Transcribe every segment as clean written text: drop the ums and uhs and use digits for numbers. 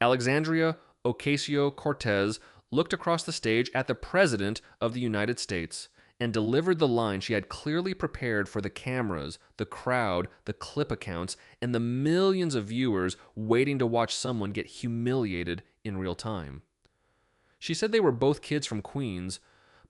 Alexandria Ocasio-Cortez looked across the stage at the President of the United States and delivered the line she had clearly prepared for the cameras, the crowd, the clip accounts, and the millions of viewers waiting to watch someone get humiliated in real time. She said they were both kids from Queens,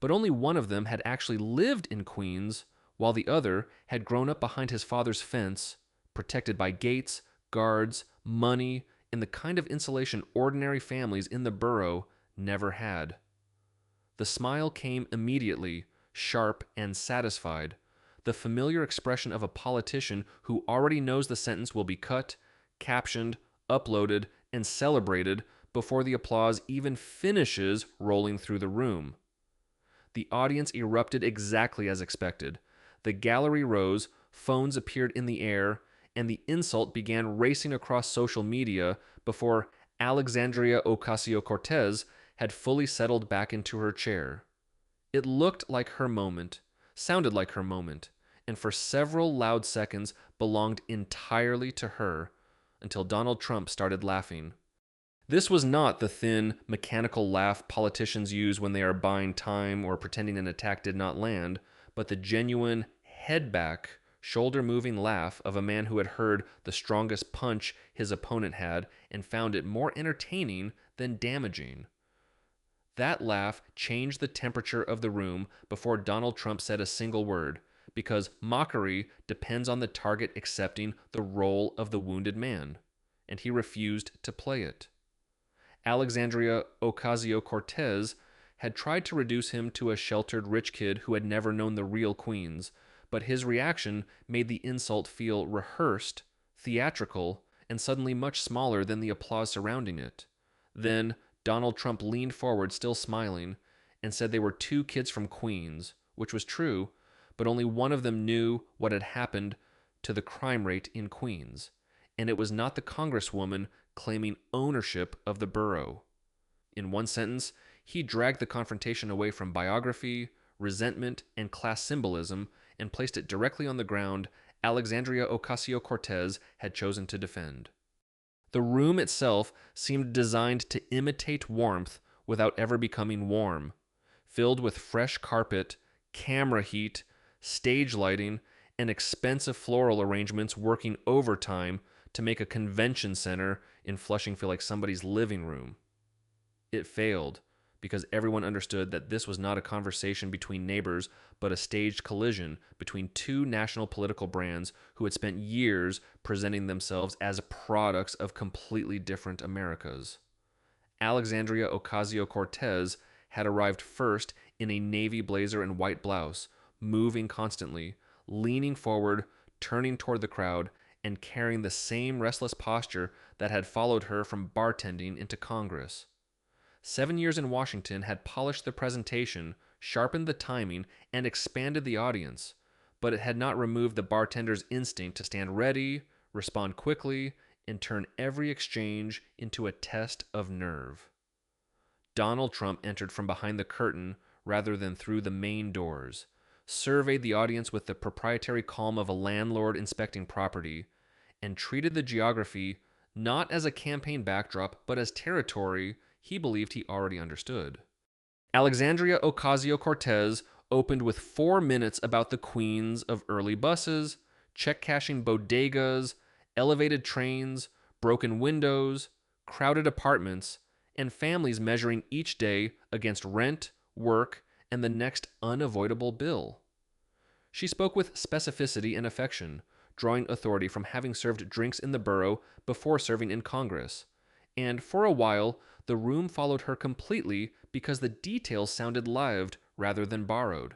but only one of them had actually lived in Queens, while the other had grown up behind his father's fence, protected by gates, guards, money, and the kind of insulation ordinary families in the borough never had. The smile came immediately, sharp and satisfied, the familiar expression of a politician who already knows the sentence will be cut, captioned, uploaded, and celebrated before the applause even finishes rolling through the room. The audience erupted exactly as expected. The gallery rose, phones appeared in the air, and the insult began racing across social media before Alexandria Ocasio-Cortez had fully settled back into her chair. It looked like her moment, sounded like her moment, and for several loud seconds belonged entirely to her, until Donald Trump started laughing. This was not the thin, mechanical laugh politicians use when they are buying time or pretending an attack did not land, but the genuine, head back, shoulder moving laugh of a man who had heard the strongest punch his opponent had and found it more entertaining than damaging. That laugh changed the temperature of the room before Donald Trump said a single word, because mockery depends on the target accepting the role of the wounded man, and he refused to play it. Alexandria Ocasio-Cortez had tried to reduce him to a sheltered rich kid who had never known the real Queens, but his reaction made the insult feel rehearsed, theatrical, and suddenly much smaller than the applause surrounding it. Then Donald Trump leaned forward, still smiling, and said they were two kids from Queens, which was true, but only one of them knew what had happened to the crime rate in Queens, and it was not the Congresswoman claiming ownership of the borough. In one sentence, he dragged the confrontation away from biography, resentment, and class symbolism and placed it directly on the ground Alexandria Ocasio-Cortez had chosen to defend. The room itself seemed designed to imitate warmth without ever becoming warm, filled with fresh carpet, camera heat, stage lighting, and expensive floral arrangements working overtime to make a convention center in Flushing feel like somebody's living room. It failed because everyone understood that this was not a conversation between neighbors, but a staged collision between two national political brands who had spent years presenting themselves as products of completely different Americas. Alexandria Ocasio-Cortez had arrived first in a navy blazer and white blouse, moving constantly, leaning forward, turning toward the crowd, and carrying the same restless posture that had followed her from bartending into Congress. 7 years in Washington had polished the presentation, sharpened the timing, and expanded the audience, but it had not removed the bartender's instinct to stand ready, respond quickly, and turn every exchange into a test of nerve. Donald Trump entered from behind the curtain rather than through the main doors, surveyed the audience with the proprietary calm of a landlord inspecting property, and treated the geography not as a campaign backdrop, but as territory he believed he already understood. Alexandria Ocasio-Cortez opened with 4 minutes about the queens of early buses, check-cashing bodegas, elevated trains, broken windows, crowded apartments, and families measuring each day against rent, work, and the next unavoidable bill. She spoke with specificity and affection, drawing authority from having served drinks in the borough before serving in Congress. And for a while, the room followed her completely because the details sounded lived rather than borrowed.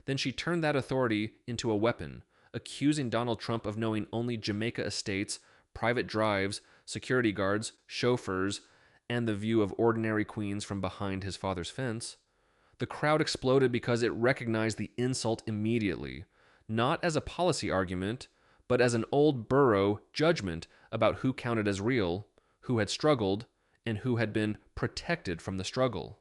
Then she turned that authority into a weapon, accusing Donald Trump of knowing only Jamaica estates, private drives, security guards, chauffeurs, and the view of ordinary queens from behind his father's fence. The crowd exploded because it recognized the insult immediately, not as a policy argument, but as an old borough judgment about who counted as real, who had struggled, and who had been protected from the struggle.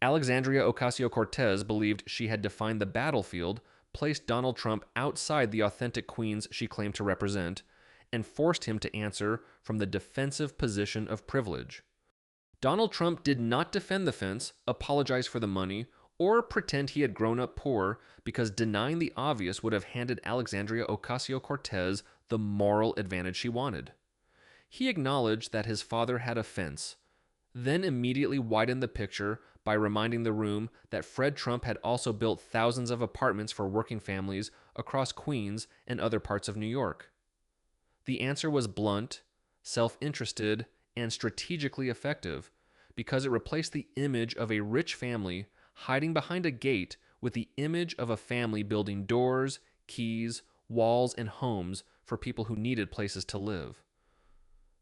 Alexandria Ocasio-Cortez believed she had defined the battlefield, placed Donald Trump outside the authentic queens she claimed to represent, and forced him to answer from the defensive position of privilege. Donald Trump did not defend the fence, apologize for the money, or pretend he had grown up poor, because denying the obvious would have handed Alexandria Ocasio-Cortez the moral advantage she wanted. He acknowledged that his father had a fence, then immediately widened the picture by reminding the room that Fred Trump had also built thousands of apartments for working families across Queens and other parts of New York. The answer was blunt, self-interested, and strategically effective, because it replaced the image of a rich family hiding behind a gate with the image of a family building doors, keys, walls, and homes for people who needed places to live.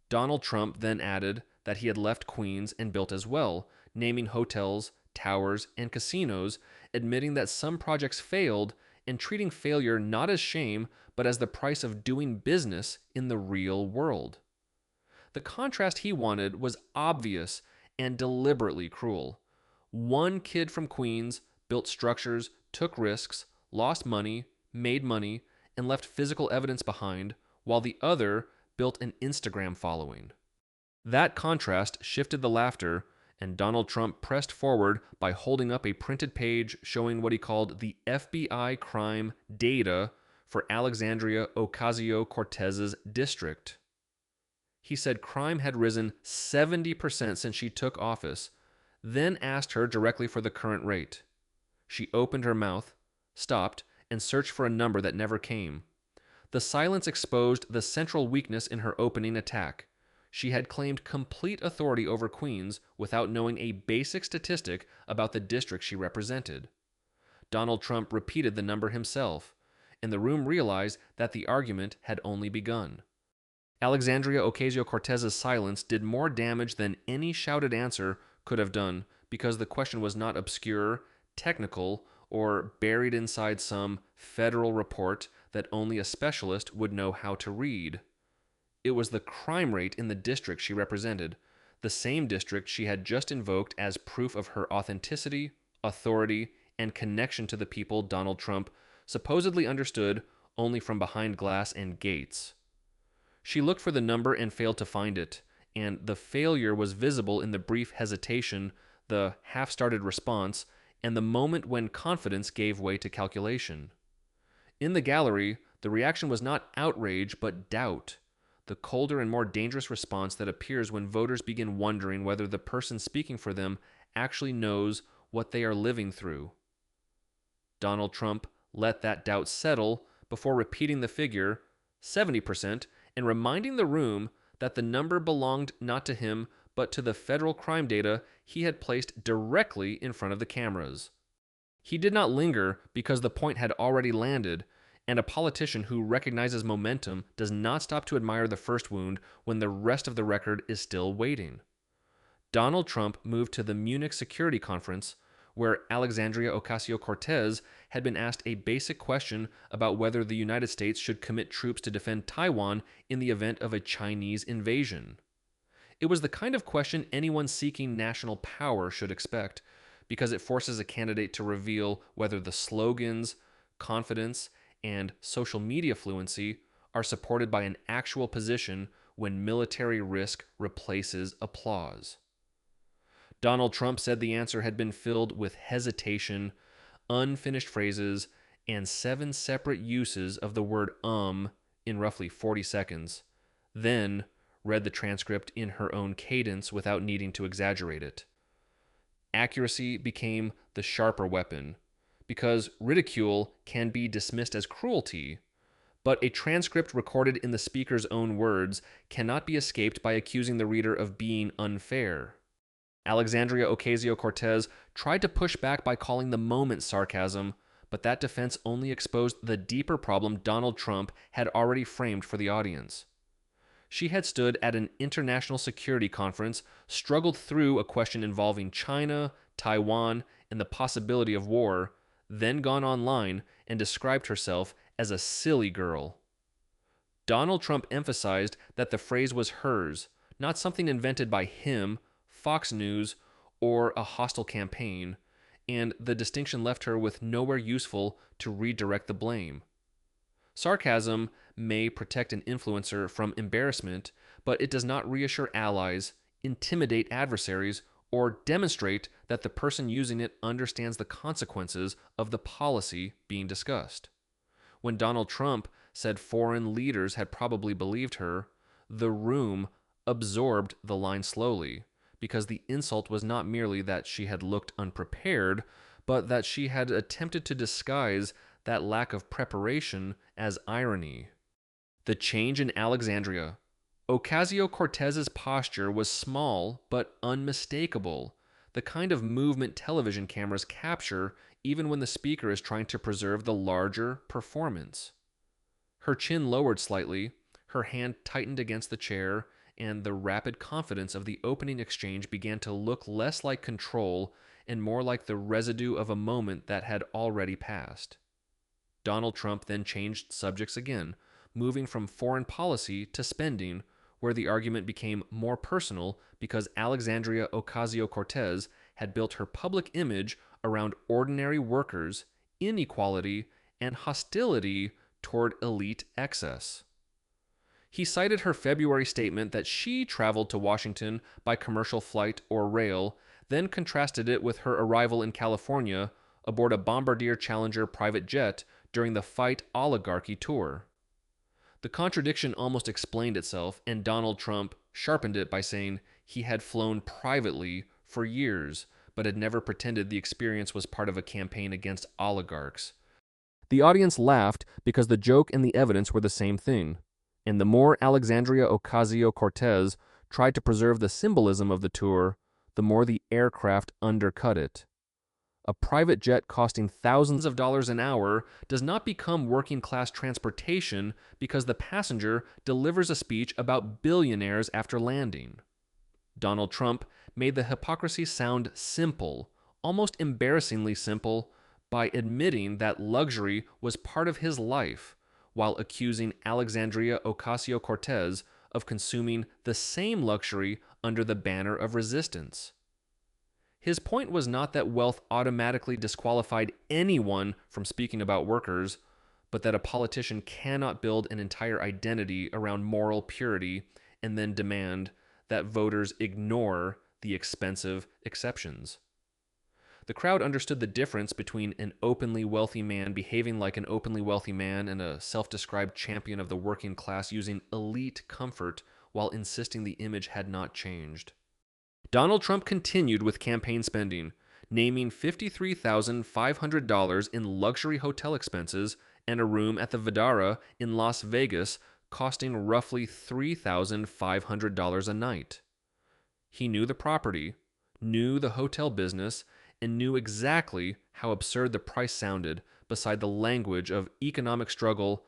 Donald Trump then added that he had left Queens and built as well, naming hotels, towers, and casinos, admitting that some projects failed and treating failure not as shame, but as the price of doing business in the real world. The contrast he wanted was obvious and deliberately cruel. One kid from Queens built structures, took risks, lost money, made money, and left physical evidence behind, while the other built an Instagram following. That contrast shifted the laughter, and Donald Trump pressed forward by holding up a printed page showing what he called the FBI crime data for Alexandria Ocasio-Cortez's district. He said crime had risen 70% since she took office, then asked her directly for the current rate. She opened her mouth, stopped, and searched for a number that never came. The silence exposed the central weakness in her opening attack. She had claimed complete authority over Queens without knowing a basic statistic about the district she represented. Donald Trump repeated the number himself, and the room realized that the argument had only begun. Alexandria Ocasio-Cortez's silence did more damage than any shouted answer could have done, because the question was not obscure, technical, or buried inside some federal report that only a specialist would know how to read. It was the crime rate in the district she represented, the same district she had just invoked as proof of her authenticity, authority, and connection to the people Donald Trump supposedly understood only from behind glass and gates. She looked for the number and failed to find it, and the failure was visible in the brief hesitation, the half-started response, and the moment when confidence gave way to calculation. In the gallery, the reaction was not outrage but doubt, the colder and more dangerous response that appears when voters begin wondering whether the person speaking for them actually knows what they are living through. Donald Trump let that doubt settle before repeating the figure, 70%, and reminding the room that the number belonged not to him but to the federal crime data he had placed directly in front of the cameras. He did not linger because the point had already landed, and a politician who recognizes momentum does not stop to admire the first wound when the rest of the record is still waiting. Donald Trump moved to the Munich Security Conference, where Alexandria Ocasio-Cortez had been asked a basic question about whether the United States should commit troops to defend Taiwan in the event of a Chinese invasion. It was the kind of question anyone seeking national power should expect, because it forces a candidate to reveal whether the slogans, confidence, and social media fluency are supported by an actual position when military risk replaces applause. Donald Trump said the answer had been filled with hesitation, unfinished phrases, and 7 separate uses of the word in roughly 40 seconds, then read the transcript in her own cadence without needing to exaggerate it. Accuracy became the sharper weapon, because ridicule can be dismissed as cruelty, but a transcript recorded in the speaker's own words cannot be escaped by accusing the reader of being unfair. Alexandria Ocasio-Cortez tried to push back by calling the moment sarcasm, but that defense only exposed the deeper problem Donald Trump had already framed for the audience. She had stood at an international security conference, struggled through a question involving China, Taiwan, and the possibility of war, then gone online and described herself as a silly girl. Donald Trump emphasized that the phrase was hers, not something invented by him, Fox News, or a hostile campaign, and the distinction left her with nowhere useful to redirect the blame. Sarcasm may protect an influencer from embarrassment, but it does not reassure allies, intimidate adversaries, or demonstrate that the person using it understands the consequences of the policy being discussed. When Donald Trump said foreign leaders had probably believed her, the room absorbed the line slowly, because the insult was not merely that she had looked unprepared, but that she had attempted to disguise that lack of preparation as irony. The change in Alexandria. Ocasio-Cortez's posture was small but unmistakable, the kind of movement television cameras capture even when the speaker is trying to preserve the larger performance. Her chin lowered slightly, her hand tightened against the chair, and the rapid confidence of the opening exchange began to look less like control and more like the residue of a moment that had already passed. Donald Trump then changed subjects again, moving from foreign policy to spending, where the argument became more personal because Alexandria Ocasio-Cortez had built her public image around ordinary workers, inequality, and hostility toward elite excess. He cited her February statement that she traveled to Washington by commercial flight or rail, then contrasted it with her arrival in California aboard a Bombardier Challenger private jet during the Fight Oligarchy tour. The contradiction almost explained itself, and Donald Trump sharpened it by saying he had flown privately for years, but had never pretended the experience was part of a campaign against oligarchs. The audience laughed because the joke and the evidence were the same thing, and the more Alexandria Ocasio-Cortez tried to preserve the symbolism of the tour, the more the aircraft undercut it. A private jet costing thousands of dollars an hour does not become working-class transportation because the passenger delivers a speech about billionaires after landing. Donald Trump made the hypocrisy sound simple, almost embarrassingly simple, by admitting that luxury was part of his life, while accusing Alexandria Ocasio-Cortez of consuming the same luxury under the banner of resistance. His point was not that wealth automatically disqualified anyone from speaking about workers, but that a politician cannot build an entire identity around moral purity and then demand that voters ignore the expensive exceptions. The crowd understood the difference between an openly wealthy man behaving like an openly wealthy man and a self-described champion of the working class using elite comfort while insisting the image had not changed. Donald Trump continued with campaign spending, naming $53,500 in luxury hotel expenses and a room at the Vidara in Las Vegas costing roughly $3,500 a night. He knew the property, knew the hotel business, and knew exactly how absurd the price sounded beside the language of economic struggle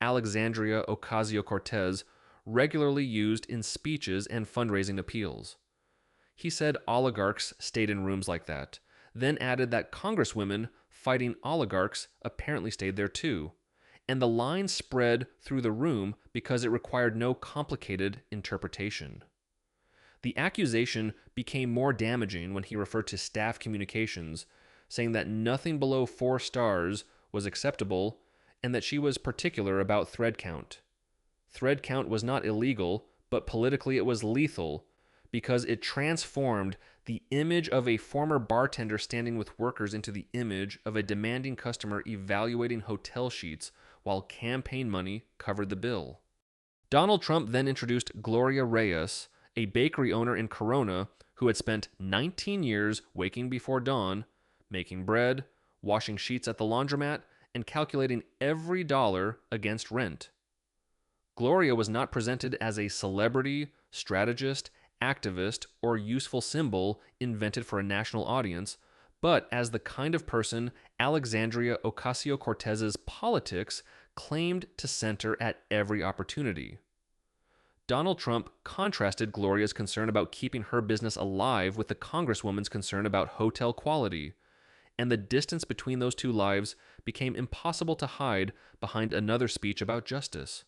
Alexandria Ocasio-Cortez regularly used in speeches and fundraising appeals. He said oligarchs stayed in rooms like that, then added that congresswomen fighting oligarchs apparently stayed there too, and the line spread through the room because it required no complicated interpretation. The accusation became more damaging when he referred to staff communications, saying that nothing below 4 stars was acceptable and that she was particular about thread count. Thread count was not illegal, but politically it was lethal, because it transformed the image of a former bartender standing with workers into the image of a demanding customer evaluating hotel sheets while campaign money covered the bill. Donald Trump then introduced Gloria Reyes, a bakery owner in Corona who had spent 19 years waking before dawn, making bread, washing sheets at the laundromat, and calculating every dollar against rent. Gloria was not presented as a celebrity, strategist, activist, or useful symbol invented for a national audience, but as the kind of person Alexandria Ocasio-Cortez's politics claimed to center at every opportunity. Donald Trump contrasted Gloria's concern about keeping her business alive with the Congresswoman's concern about hotel quality, and the distance between those two lives became impossible to hide behind another speech about justice.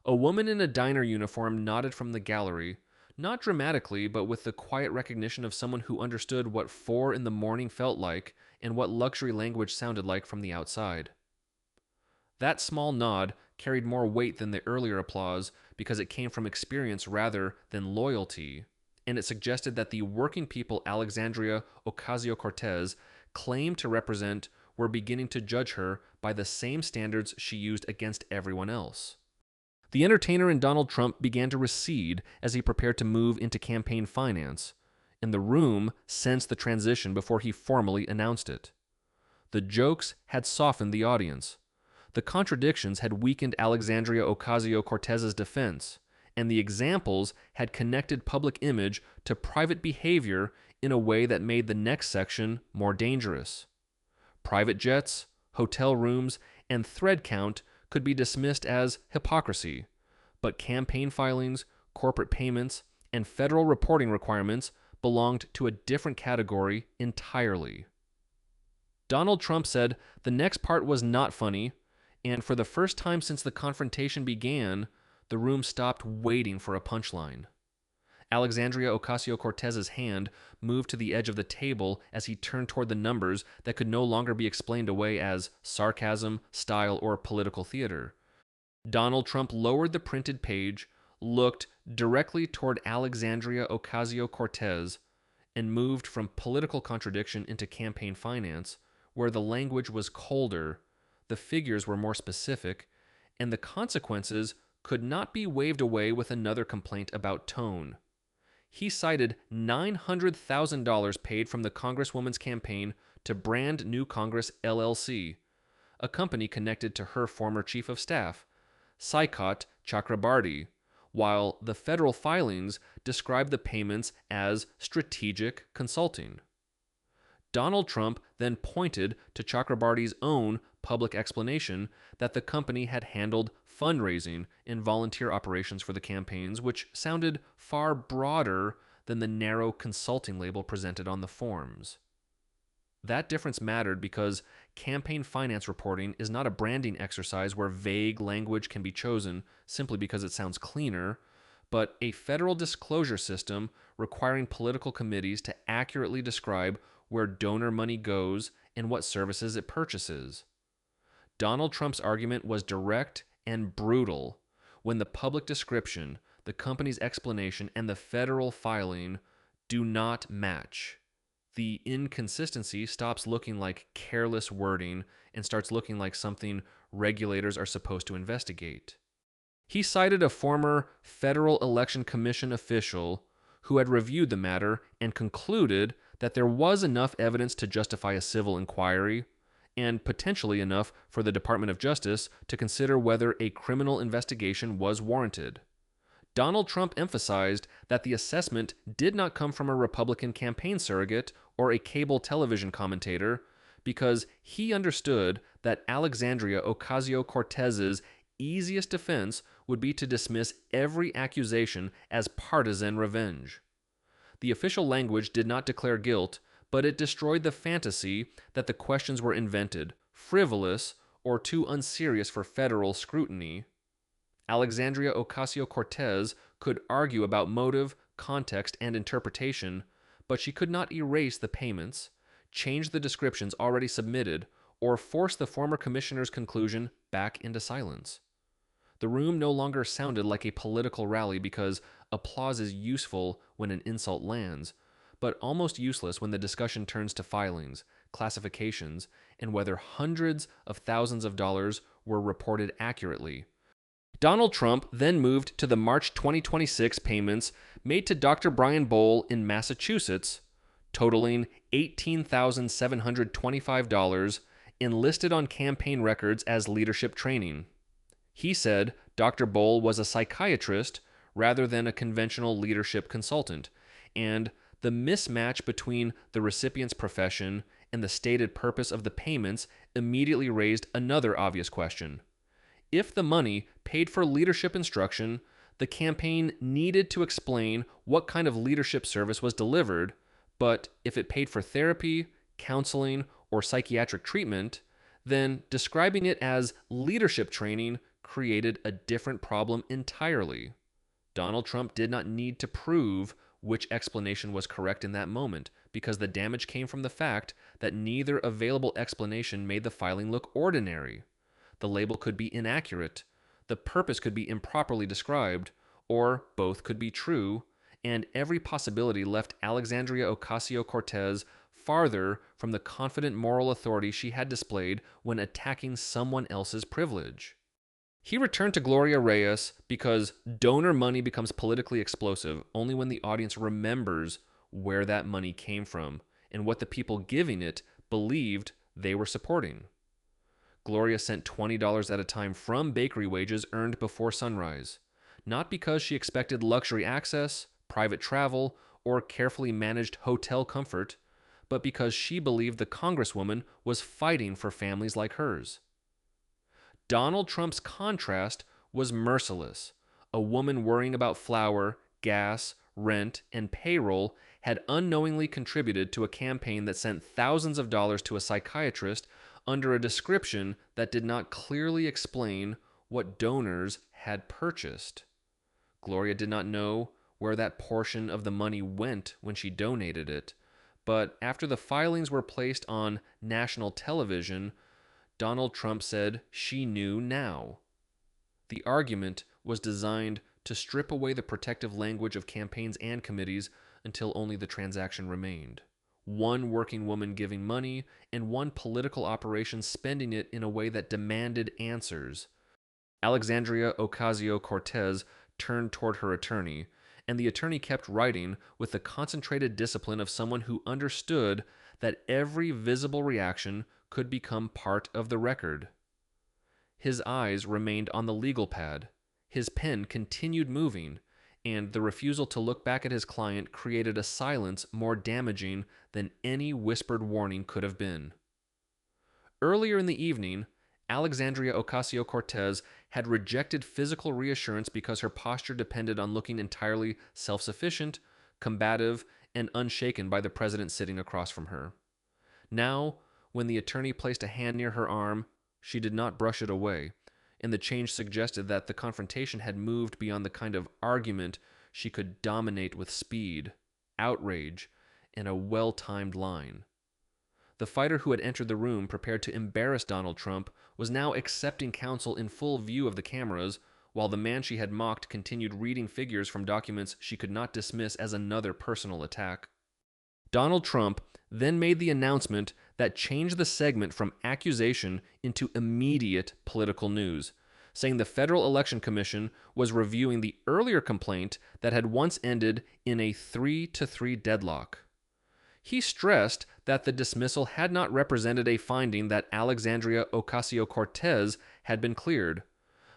A woman in a diner uniform nodded from the gallery, not dramatically, but with the quiet recognition of someone who understood what 4 in the morning felt like and what luxury language sounded like from the outside. That small nod carried more weight than the earlier applause because it came from experience rather than loyalty, and it suggested that the working people Alexandria Ocasio-Cortez claimed to represent were beginning to judge her by the same standards she used against everyone else. The entertainer in Donald Trump began to recede as he prepared to move into campaign finance, and the room sensed the transition before he formally announced it. The jokes had softened the audience. The contradictions had weakened Alexandria Ocasio-Cortez's defense, and the examples had connected public image to private behavior in a way that made the next section more dangerous. Private jets, hotel rooms, and thread count could be dismissed as hypocrisy, but campaign filings, corporate payments, and federal reporting requirements belonged to a different category entirely. Donald Trump said the next part was not funny, and for the first time since the confrontation began, the room stopped waiting for a punchline. Alexandria Ocasio-Cortez's hand moved to the edge of the table as he turned toward the numbers that could no longer be explained away as sarcasm, style, or political theater. Donald Trump lowered the printed page, looked directly toward Alexandria Ocasio-Cortez, and moved from political contradiction into campaign finance, where the language was colder, the figures were more specific, and the consequences could not be waved away with another complaint about tone. He cited $900,000 paid from the Congresswoman's campaign to Brand New Congress LLC, a company connected to her former chief of staff, Saikat Chakrabarty, while the federal filings described the payments as strategic consulting. Donald Trump then pointed to Chakrabarty's own public explanation that the company had handled fundraising and volunteer operations for the campaigns, which sounded far broader than the narrow consulting label presented on the forms. That difference mattered because campaign finance reporting is not a branding exercise where vague language can be chosen simply because it sounds cleaner, but a federal disclosure system requiring political committees to accurately describe where donor money goes and what services it purchases. Donald Trump's argument was direct and brutal when the public description, the company's explanation, and the federal filing do not match. The inconsistency stops looking like careless wording and starts looking like something regulators are supposed to investigate. He cited a former Federal Election Commission official who had reviewed the matter and concluded that there was enough evidence to justify a civil inquiry, and potentially enough for the Department of Justice to consider whether a criminal investigation was warranted. Donald Trump emphasized that the assessment did not come from a Republican campaign surrogate or a cable television commentator, because he understood that Alexandria Ocasio-Cortez's easiest defense would be to dismiss every accusation as partisan revenge. The official language did not declare guilt, but it destroyed the fantasy that the questions were invented, frivolous, or too unserious for federal scrutiny. Alexandria Ocasio-Cortez could argue about motive, context, and interpretation, but she could not erase the payments, change the descriptions already submitted, or force the former commissioner's conclusion back into silence. The room no longer sounded like a political rally because applause is useful when an insult lands, but almost useless when the discussion turns to filings, classifications, and whether hundreds of thousands of dollars were reported accurately. Donald Trump then moved to the March 2026 payments made to Dr. Brian Bowl in Massachusetts, totaling $18,725, enlisted on campaign records as leadership training. He said Dr. Bowl was a psychiatrist rather than a conventional leadership consultant, and the mismatch between the recipient's profession and the stated purpose of the payments immediately raised another obvious question. If the money paid for leadership instruction, the campaign needed to explain what kind of leadership service was delivered, but if it paid for therapy, counseling, or psychiatric treatment, then describing it as leadership training created a different problem entirely. Donald Trump did not need to prove which explanation was correct in that moment, because the damage came from the fact that neither available explanation made the filing look ordinary. The label could be inaccurate. The purpose could be improperly described, or both could be true, and every possibility left Alexandria Ocasio-Cortez farther from the confident moral authority she had displayed when attacking someone else's privilege. He returned to Gloria Reyes because donor money becomes politically explosive only when the audience remembers where that money came from and what the people giving it believed they were supporting. Gloria sent $20 at a time from bakery wages earned before sunrise, not because she expected luxury access, private travel, or carefully managed hotel comfort, but because she believed the Congresswoman was fighting for families like hers. Donald Trump's contrast was merciless. A woman worrying about flour, gas, rent, and payroll had unknowingly contributed to a campaign that sent thousands of dollars to a psychiatrist under a description that did not clearly explain what donors had purchased. Gloria did not know where that portion of the money went when she donated it, but after the filings were placed on national television, Donald Trump said she knew now. The argument was designed to strip away the protective language of campaigns and committees until only the transaction remained. One working woman giving money, and one political operation spending it in a way that demanded answers. Alexandria Ocasio-Cortez turned toward her attorney, and the attorney kept writing with the concentrated discipline of someone who understood that every visible reaction could become part of the record. His eyes remained on the legal pad. His pen continued moving, and the refusal to look back at his client created a silence more damaging than any whispered warning could have been. Earlier in the evening, Alexandria Ocasio-Cortez had rejected physical reassurance because her posture depended on looking entirely self-sufficient, combative, and unshaken by the president sitting across from her. Now, when the attorney placed a hand near her arm, she did not brush it away, and the change suggested that the confrontation had moved beyond the kind of argument she could dominate with speed, outrage, and a well-timed line. The fighter who had entered the room prepared to embarrass Donald Trump was now accepting counsel in full view of the cameras, while the man she had mocked continued reading figures from documents she could not dismiss as another personal attack. Donald Trump then made the announcement that changed the segment from accusation into immediate political news, saying the Federal Election Commission was reviewing the earlier complaint that had once ended in a 3-3 deadlock. He stressed that the dismissal had not represented a finding that Alexandria Ocasio-Cortez had been cleared,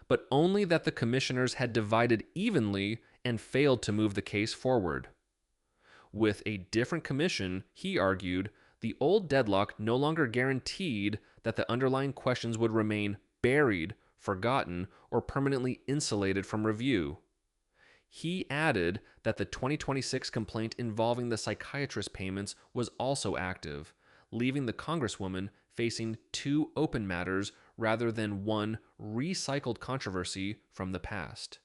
but only that the commissioners had divided evenly and failed to move the case forward. With a different commission, he argued, the old deadlock no longer guaranteed that the underlying questions would remain buried, forgotten, or permanently insulated from review. He added that the 2026 complaint involving the psychiatrist payments was also active, leaving the Congresswoman facing two open matters rather than one recycled controversy from the past.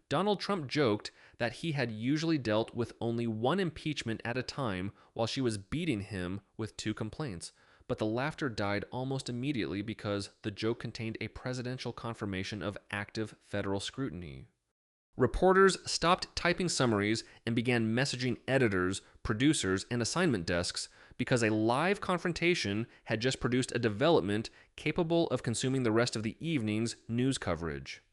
Donald Trump joked that he had usually dealt with only one impeachment at a time while she was beating him with two complaints, but the laughter died almost immediately because the joke contained a presidential confirmation of active federal scrutiny. Reporters stopped typing summaries and began messaging editors, producers, and assignment desks because a live confrontation had just produced a development capable of consuming the rest of the evening's news coverage.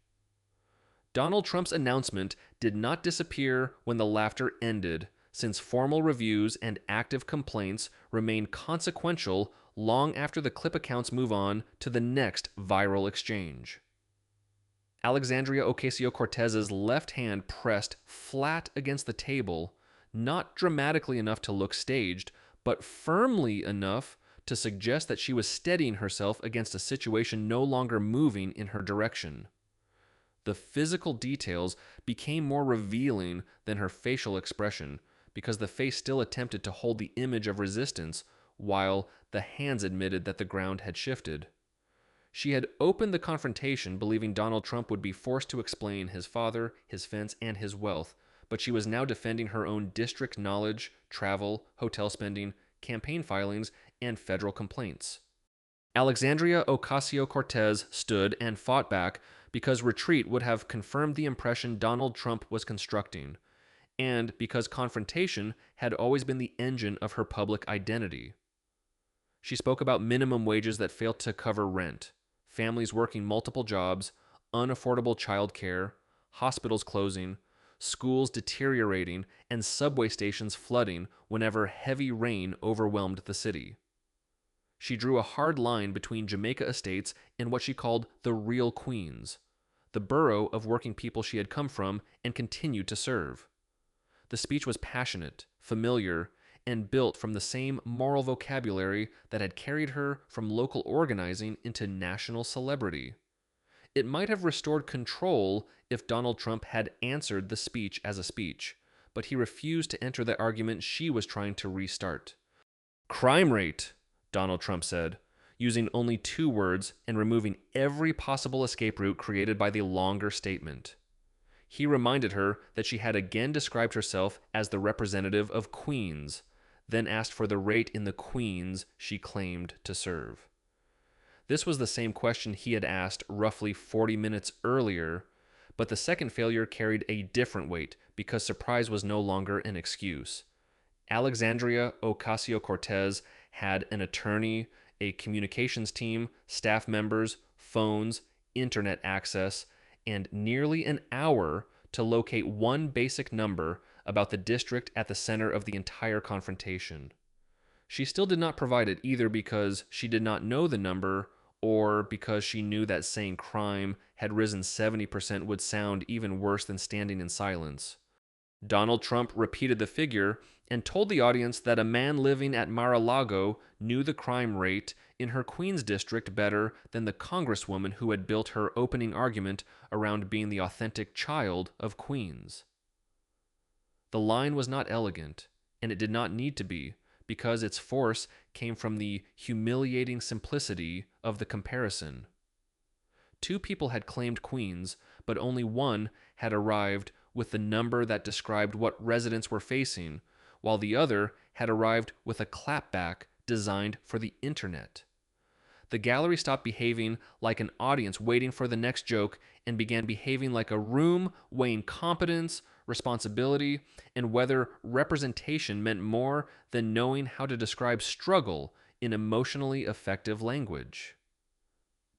Donald Trump's announcement did not disappear when the laughter ended, since formal reviews and active complaints remain consequential long after the clip accounts move on to the next viral exchange. Alexandria Ocasio-Cortez's left hand pressed flat against the table, not dramatically enough to look staged, but firmly enough to suggest that she was steadying herself against a situation no longer moving in her direction. The physical details became more revealing than her facial expression, because the face still attempted to hold the image of resistance, while the hands admitted that the ground had shifted. She had opened the confrontation believing Donald Trump would be forced to explain his father, his fence, and his wealth, but she was now defending her own district knowledge, travel, hotel spending, campaign filings, and federal complaints. Alexandria Ocasio-Cortez stood and fought back because retreat would have confirmed the impression Donald Trump was constructing, and because confrontation had always been the engine of her public identity. She spoke about minimum wages that failed to cover rent, families working multiple jobs, unaffordable childcare, hospitals closing, schools deteriorating, and subway stations flooding whenever heavy rain overwhelmed the city. She drew a hard line between Jamaica Estates and what she called the real Queens, the borough of working people she had come from and continued to serve. The speech was passionate, familiar, and built from the same moral vocabulary that had carried her from local organizing into national celebrity. It might have restored control if Donald Trump had answered the speech as a speech, but he refused to enter the argument she was trying to restart. Crime rate, Donald Trump said, using only 2 words and removing every possible escape route created by the longer statement. He reminded her that she had again described herself as the representative of Queens, then asked for the rate in the Queens she claimed to serve. This was the same question he had asked roughly 40 minutes earlier, but the second failure carried a different weight because surprise was no longer an excuse. Alexandria Ocasio-Cortez had an attorney, a communications team, staff members, phones, internet access, and nearly an hour to locate one basic number about the district at the center of the entire confrontation. She still did not provide it either because she did not know the number or because she knew that saying crime had risen 70% would sound even worse than standing in silence. Donald Trump repeated the figure and told the audience that a man living at Mar-a-Lago knew the crime rate in her Queens district better than the congresswoman who had built her opening argument around being the authentic child of Queens. The line was not elegant, and it did not need to be, because its force came from the humiliating simplicity of the comparison. 2 people had claimed Queens, but only one had arrived with the number that described what residents were facing, while the other had arrived with a clapback designed for the internet. The gallery stopped behaving like an audience waiting for the next joke and began behaving like a room weighing competence, responsibility, and whether representation meant more than knowing how to describe struggle in emotionally effective language.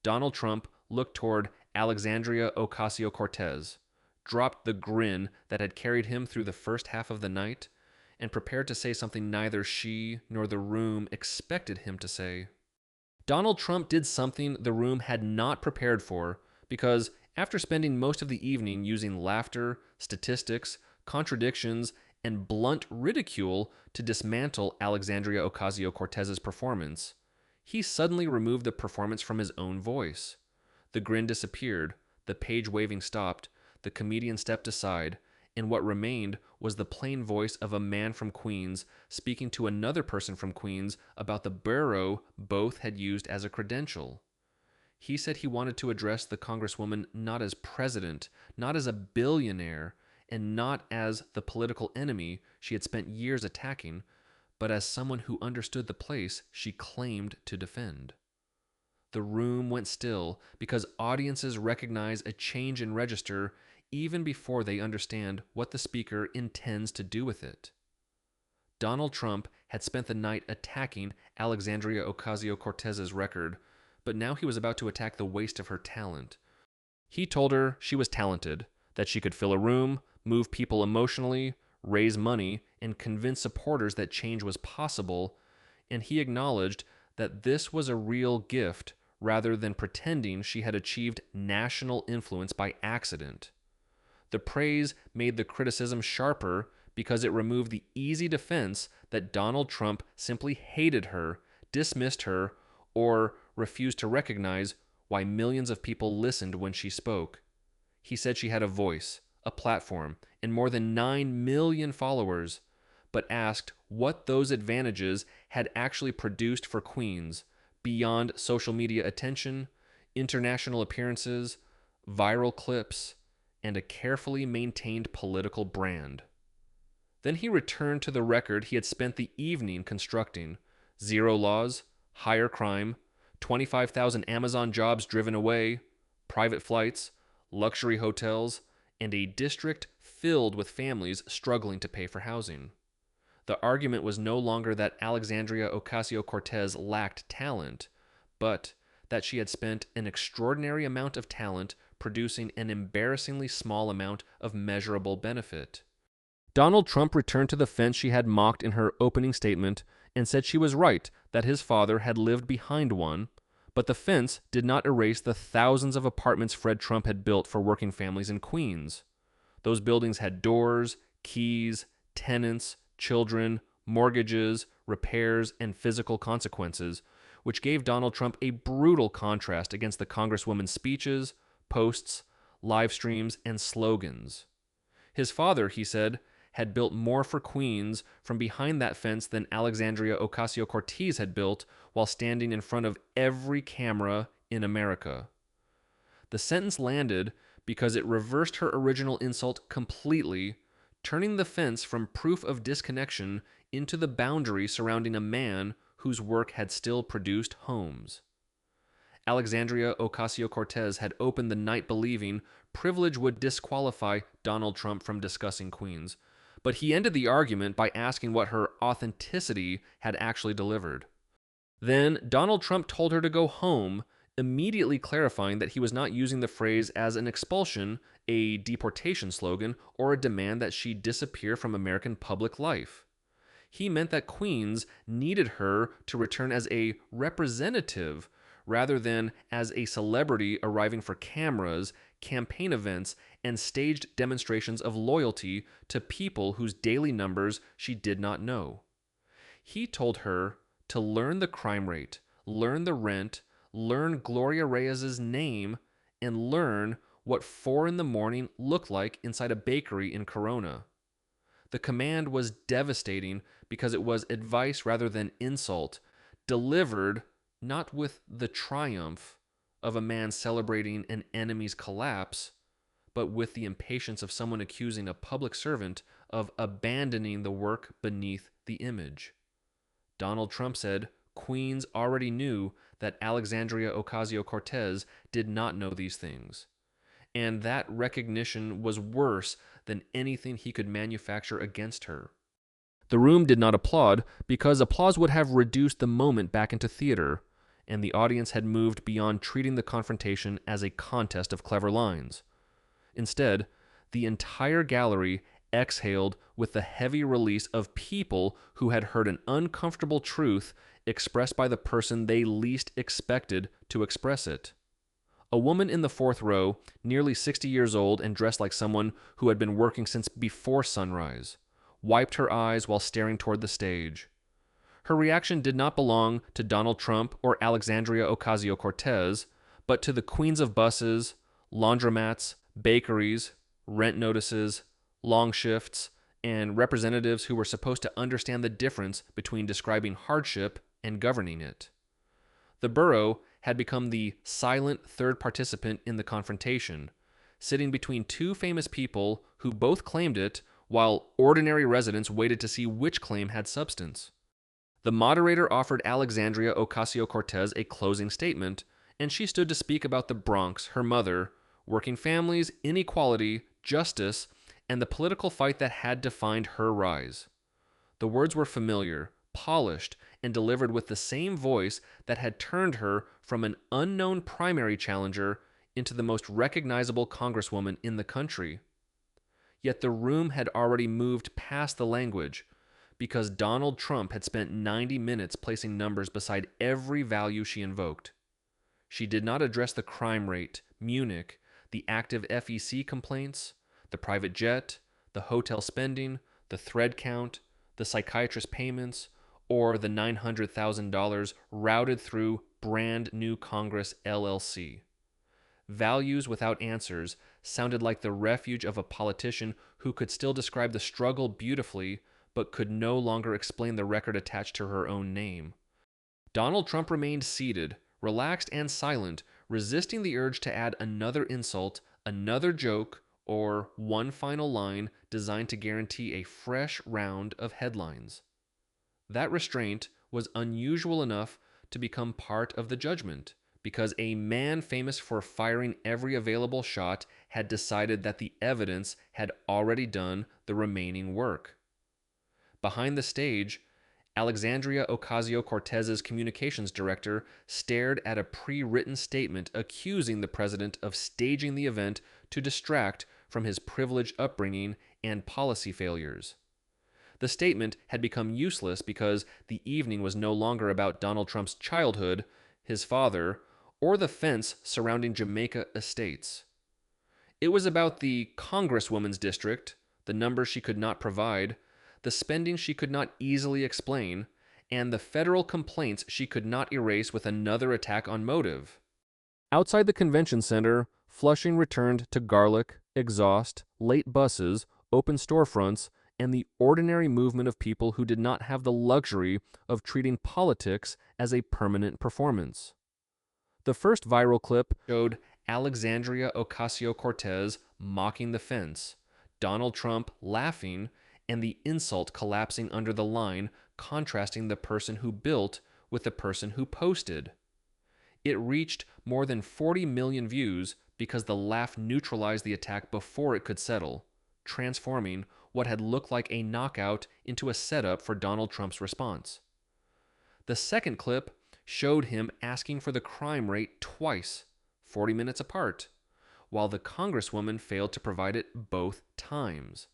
Donald Trump looked toward Alexandria Ocasio-Cortez, dropped the grin that had carried him through the first half of the night, and prepared to say something neither she nor the room expected him to say. Donald Trump did something the room had not prepared for because, after spending most of the evening using laughter, statistics, contradictions, and blunt ridicule to dismantle Alexandria Ocasio-Cortez's performance, he suddenly removed the performance from his own voice. The grin disappeared, the page waving stopped, the comedian stepped aside, and what remained was the plain voice of a man from Queens speaking to another person from Queens about the borough both had used as a credential. He said he wanted to address the congresswoman not as president, not as a billionaire, and not as the political enemy she had spent years attacking, but as someone who understood the place she claimed to defend. The room went still because audiences recognize a change in register even before they understand what the speaker intends to do with it. Donald Trump had spent the night attacking Alexandria Ocasio-Cortez's record, but now he was about to attack the waste of her talent. He told her she was talented, that she could fill a room, move people emotionally, raise money, and convince supporters that change was possible, and he acknowledged that this was a real gift rather than pretending she had achieved national influence by accident. The praise made the criticism sharper because it removed the easy defense that Donald Trump simply hated her, dismissed her, or refused to recognize why millions of people listened when she spoke. He said she had a voice, a platform, and more than 9 million followers, but asked what those advantages had actually produced for Queens beyond social media attention, international appearances, viral clips, and a carefully maintained political brand. Then he returned to the record he had spent the evening constructing: 0 laws, higher crime, 25,000 Amazon jobs driven away, private flights, luxury hotels, and a district filled with families struggling to pay for housing. The argument was no longer that Alexandria Ocasio-Cortez lacked talent, but that she had spent an extraordinary amount of talent producing an embarrassingly small amount of measurable benefit. Donald Trump returned to the fence she had mocked in her opening statement and said she was right that his father had lived behind one, but the fence did not erase the thousands of apartments Fred Trump had built for working families in Queens. Those buildings had doors, keys, tenants, children, mortgages, repairs, and physical consequences, which gave Donald Trump a brutal contrast against the Congresswoman's speeches, posts, live streams, and slogans. His father, he said, had built more for Queens from behind that fence than Alexandria Ocasio-Cortez had built while standing in front of every camera in America. The sentence landed because it reversed her original insult completely, turning the fence from proof of disconnection into the boundary surrounding a man whose work had still produced homes. Alexandria Ocasio-Cortez had opened the night believing privilege would disqualify Donald Trump from discussing Queens, but he ended the argument by asking what her authenticity had actually delivered. Then Donald Trump told her to go home, immediately clarifying that he was not using the phrase as an expulsion, a deportation slogan, or a demand that she disappear from American public life. He meant that Queens needed her to return as a representative rather than as a celebrity arriving for cameras, campaign events, and staged demonstrations of loyalty to people whose daily numbers she did not know. He told her to learn the crime rate, learn the rent, learn Gloria Reyes's name, and learn what 4 a.m. looked like inside a bakery in Corona. The command was devastating because it was advice rather than insult, delivered not with the triumph of a man celebrating an enemy's collapse, but with the impatience of someone accusing a public servant of abandoning the work beneath the image. Donald Trump said Queens already knew that Alexandria Ocasio-Cortez did not know these things, and that recognition was worse than anything he could manufacture against her. The room did not applaud because applause would have reduced the moment back into theater, and the audience had moved beyond treating the confrontation as a contest of clever lines. Instead, the entire gallery exhaled with the heavy release of people who had heard an uncomfortable truth expressed by the person they least expected to express it. A woman in the fourth row, nearly 60 years old and dressed like someone who had been working since before sunrise, wiped her eyes while staring toward the stage. Her reaction did not belong to Donald Trump or Alexandria Ocasio-Cortez, but to the queens of buses, laundromats, bakeries, rent notices, long shifts, and representatives who were supposed to understand the difference between describing hardship and governing it. The borough had become the silent third participant in the confrontation, sitting between two famous people who both claimed it, while ordinary residents waited to see which claim had substance. The moderator offered Alexandria Ocasio-Cortez a closing statement, and she stood to speak about the Bronx, her mother, working families, inequality, justice, and the political fight that had defined her rise. The words were familiar, polished, and delivered with the same voice that had turned her from an unknown primary challenger into the most recognizable congresswoman in the country. Yet the room had already moved past the language, because Donald Trump had spent 90 minutes placing numbers beside every value she invoked. She did not address the crime rate, Munich, the active FEC complaints, the private jet, the hotel spending, the thread count, the psychiatrist payments, or the $900,000 routed through brand new Congress LLC. Values without answers sounded like the refuge of a politician who could still describe the struggle beautifully, but could no longer explain the record attached to her own name. Donald Trump remained seated, relaxed and silent, resisting the urge to add another insult, another joke, or one final line designed to guarantee a fresh round of headlines. That restraint was unusual enough to become part of the judgment, because a man famous for firing every available shot had decided that the evidence had already done the remaining work. Behind the stage, Alexandria Ocasio-Cortez's communications director stared at a pre-written statement accusing the president of staging the event to distract from his privileged upbringing and policy failures. The statement had become useless because the evening was no longer about Donald Trump's childhood, his father, or the fence surrounding Jamaica estates. It was about the Congresswoman's district, the numbers she could not provide, the spending she could not easily explain, and the federal complaints she could not erase with another attack on motive. Outside the convention center, Flushing returned to garlic, exhaust, late buses, open storefronts, and the ordinary movement of people who did not have the luxury of treating politics as a permanent performance. The first viral clip showed Alexandria Ocasio-Cortez mocking the fence, Donald Trump laughing, and the insult collapsing under the line, contrasting the person who built with the person who posted. It reached more than 40 million views because the laugh neutralized the attack before it could settle, transforming what had looked like a knockout into a setup for Donald Trump's response. The second clip showed him asking for the crime rate twice, 40 minutes apart, while the Congresswoman failed to provide it both times.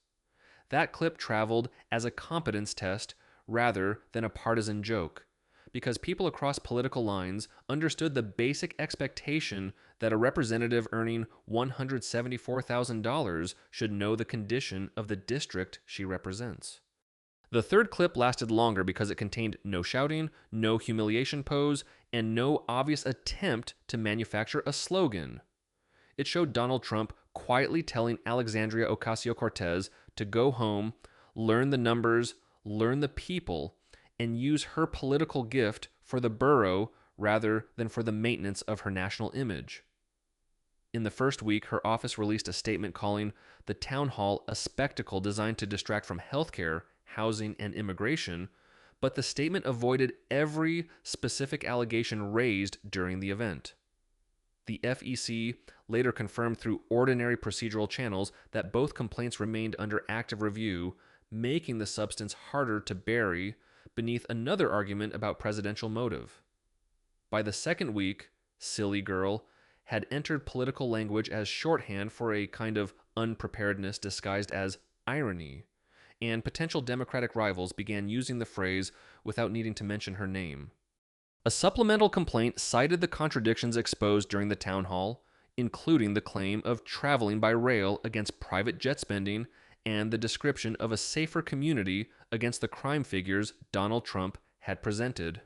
That clip traveled as a competence test rather than a partisan joke, because people across political lines understood the basic expectation that a representative earning $174,000 should know the condition of the district she represents. The third clip lasted longer because it contained no shouting, no humiliation pose, and no obvious attempt to manufacture a slogan. It showed Donald Trump quietly telling Alexandria Ocasio-Cortez to go home, learn the numbers, learn the people, and use her political gift for the borough rather than for the maintenance of her national image. In the first week, her office released a statement calling the town hall a spectacle designed to distract from healthcare, housing, and immigration, but the statement avoided every specific allegation raised during the event. The FEC later confirmed through ordinary procedural channels that both complaints remained under active review, making the substance harder to bury beneath another argument about presidential motive. By the second week, "silly girl" had entered political language as shorthand for a kind of unpreparedness disguised as irony, and potential Democratic rivals began using the phrase without needing to mention her name. A supplemental complaint cited the contradictions exposed during the town hall, including the claim of traveling by rail against private jet spending and the description of a safer community against the crime figures Donald Trump had presented.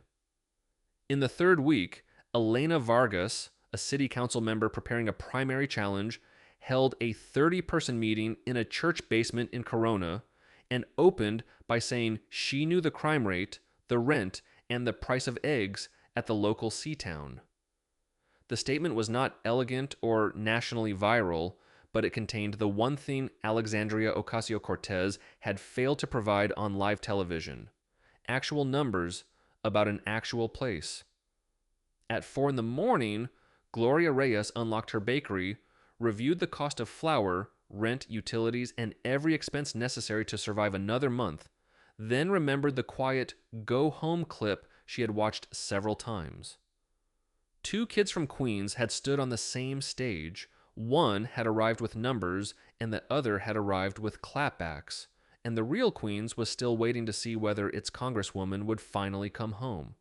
In the third week, Elena Vargas, a city council member preparing a primary challenge, held a 30-person meeting in a church basement in Corona and opened by saying she knew the crime rate, the rent, and the price of eggs at the local sea town. The statement was not elegant or nationally viral, but it contained the one thing Alexandria Ocasio-Cortez had failed to provide on live television: actual numbers about an actual place. At 4 a.m, Gloria Reyes unlocked her bakery, reviewed the cost of flour, rent, utilities, and every expense necessary to survive another month, then remembered the quiet "go home" clip she had watched several times. 2 kids from Queens had stood on the same stage. One had arrived with numbers, and the other had arrived with clapbacks, and the real Queens was still waiting to see whether its congresswoman would finally come home.